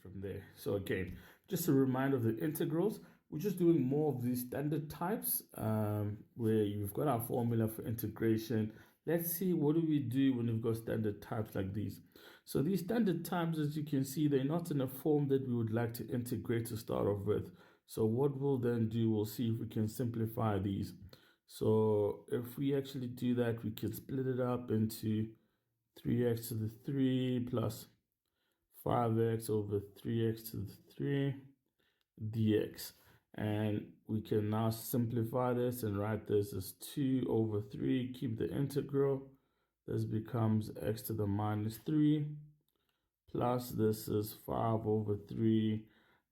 from there. So again, just a reminder of the integrals. We're just doing more of these standard types where you've got our formula for integration. Let's see, what do we do when we've got standard types like these? So these standard types, as you can see, they're not in a form that we would like to integrate to start off with. So what we'll then do, we'll see if we can simplify these. So if we actually do that, we can split it up into 3x to the 3 plus 5x over 3x to the 3 dx. And we can now simplify this and write this as 2 over 3, keep the integral. This becomes x to the minus 3, plus this is 5 over 3.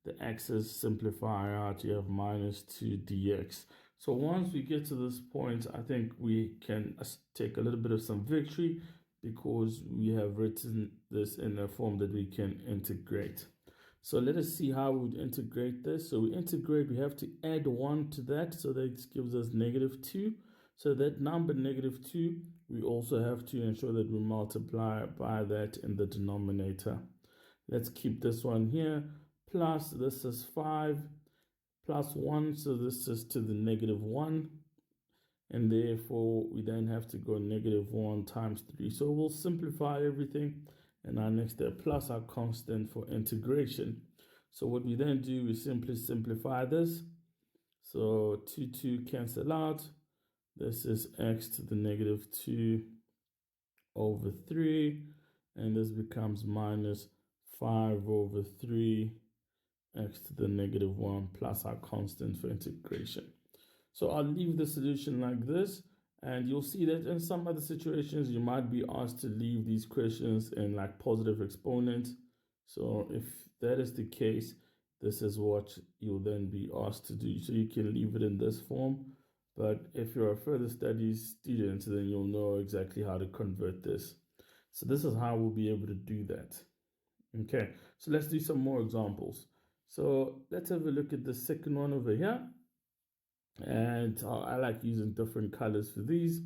The x's simplify out, you have minus 2 dx. So once we get to this point, I think we can take a little bit of some victory because we have written this in a form that we can integrate. So let us see how we would integrate this. So we integrate, we have to add 1 to that, so that gives us negative 2. So that number negative 2, we also have to ensure that we multiply by that in the denominator. Let's keep this one here, plus this is 5, plus 1, so this is to the negative 1. And therefore, we then have to go negative 1 times 3. So we'll simplify everything. And our next step, plus our constant for integration. So what we then do is simply simplify this. So 2 cancel out. This is x to the negative 2 over 3. And this becomes minus 5 over 3 x to the negative 1 plus our constant for integration. So I'll leave the solution like this, and you'll see that in some other situations, you might be asked to leave these questions in like positive exponents. So if that is the case, this is what you'll then be asked to do. So you can leave it in this form, but if you're a further studies student, then you'll know exactly how to convert this. So this is how we'll be able to do that. Okay, so let's do some more examples. So let's have a look at the second one over here. And I like using different colors for these.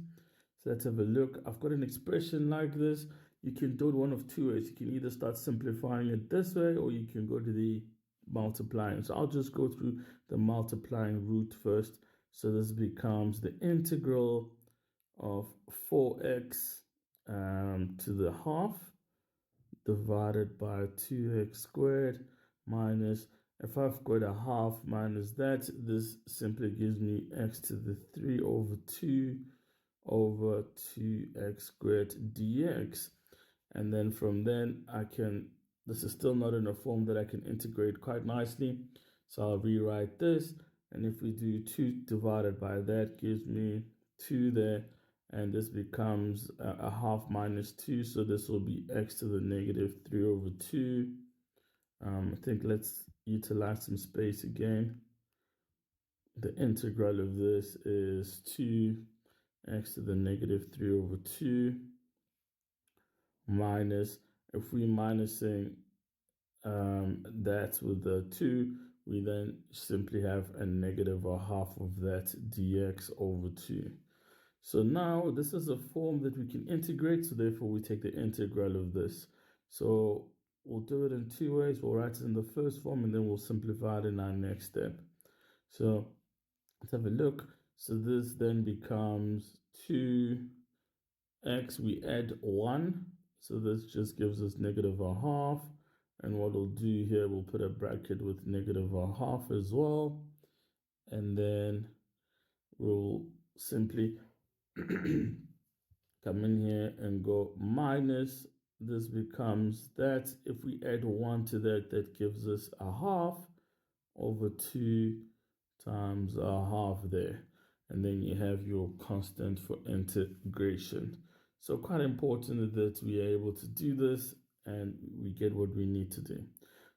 So let's have a look. I've got an expression like this. You can do it one of two ways. You can either start simplifying it this way, or you can go to the multiplying. So I'll just go through the multiplying route first. So this becomes the integral of 4x to the half divided by 2x squared minus, if I've got a half minus that, this simply gives me x to the 3 over 2 over 2x squared dx. And then from then I can, this is still not in a form that I can integrate quite nicely. So I'll rewrite this. And if we do 2 divided by that, gives me 2 there. And this becomes a half minus 2. So this will be x to the negative 3 over 2. I think let's utilize some space again. The integral of this is 2x to the negative 3 over 2 minus, if we're minusing that with the 2, we then simply have a negative or half of that dx over 2. So now this is a form that we can integrate, so therefore we take the integral of this. So we'll do it in two ways. We'll write it in the first form and then we'll simplify it in our next step. So let's have a look. So this then becomes 2x, we add 1. So this just gives us negative a half. And what we'll do here, we'll put a bracket with negative a half as well. And then we'll simply come in here and go minus. This becomes that. If we add 1 to that, that gives us a half over 2 times a half there. And then you have your constant for integration. So quite important that we are able to do this and we get what we need to do.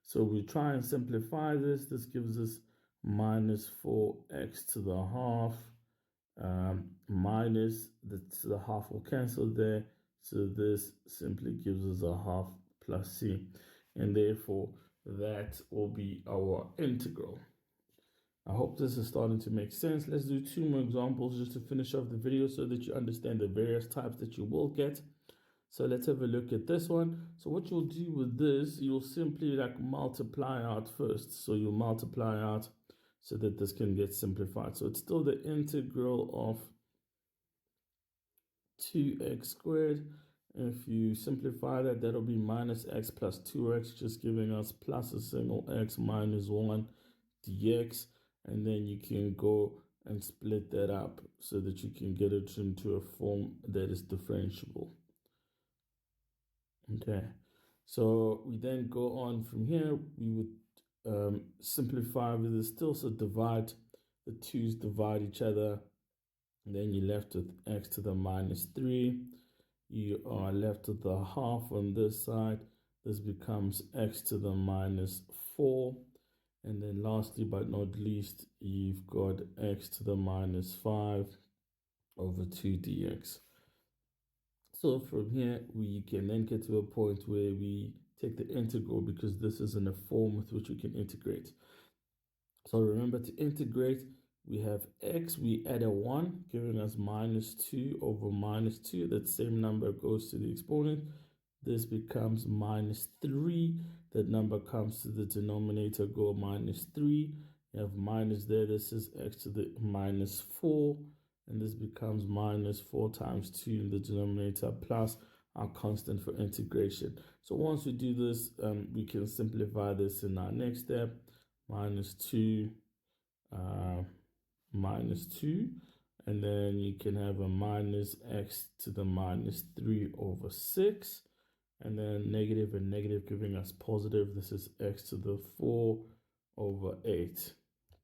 So we try and simplify this. This gives us minus 4x to the half minus the half will cancel there. So this simply gives us a half plus c. And therefore, that will be our integral. I hope this is starting to make sense. Let's do 2 more examples just to finish off the video so that you understand the various types that you will get. So let's have a look at this one. So what you'll do with this, you'll simply like multiply out first. So you'll multiply out so that this can get simplified. So it's still the integral of 2x squared. If you simplify that, that'll be minus x plus 2x, just giving us plus a single x minus 1 dx. And then you can go and split that up so that you can get it into a form that is differentiable. Okay, so we then go on from here. We would simplify with this still, so divide, the 2's divide each other. And then you're left with x to the minus 3. You are left with the half on this side. This becomes x to the minus 4. And then lastly, but not least, you've got x to the minus 5 over 2 dx. So from here, we can then get to a point where we take the integral, because this is in a form with which we can integrate. So remember, to integrate, we have x, we add a 1, giving us minus 2 over minus 2. That same number goes to the exponent. This becomes minus 3. That number comes to the denominator, go minus 3. You have minus there. This is x to the minus 4. And this becomes minus 4 times 2 in the denominator plus our constant for integration. So once we do this, we can simplify this in our next step. Minus 2, minus 2. And then you can have a minus x to the minus 3 over 6. And then negative and negative giving us positive. This is x to the 4 over 8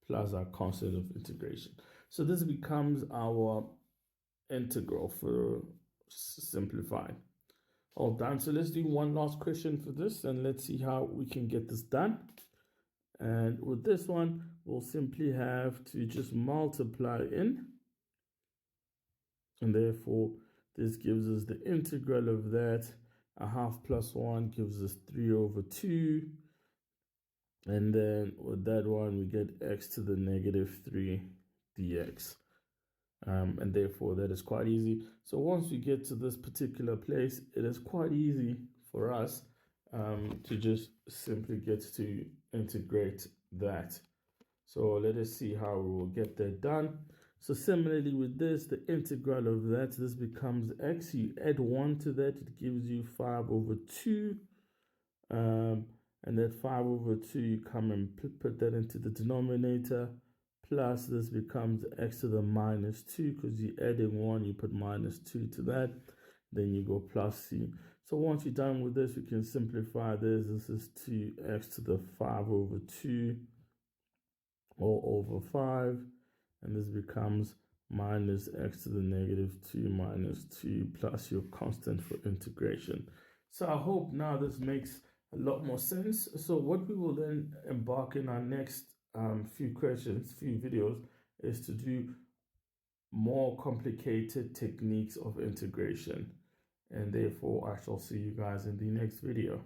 plus our constant of integration. So this becomes our integral for simplifying. All done. So let's do one last question for this, and let's see how we can get this done. And with this one, we'll simply have to just multiply in. And therefore, this gives us the integral of that. A half plus 1 gives us 3 over 2. And then with that one, we get x to the negative 3 dx. And therefore, that is quite easy. So once we get to this particular place, it is quite easy for us to just simply get to integrate that. So let us see how we will get that done. So similarly with this, the integral of that, this becomes x. You add 1 to that, it gives you 5 over 2. And that 5 over 2, you come and put that into the denominator. Plus this becomes x to the minus 2, because you're adding 1, you put minus 2 to that. Then you go plus c. So once you're done with this, we can simplify this. This is 2x to the 5 over 2 all over 5. And this becomes minus x to the negative 2 minus 2 plus your constant for integration. So I hope now this makes a lot more sense. So what we will then embark in our next few videos, is to do more complicated techniques of integration. And therefore, I shall see you guys in the next video.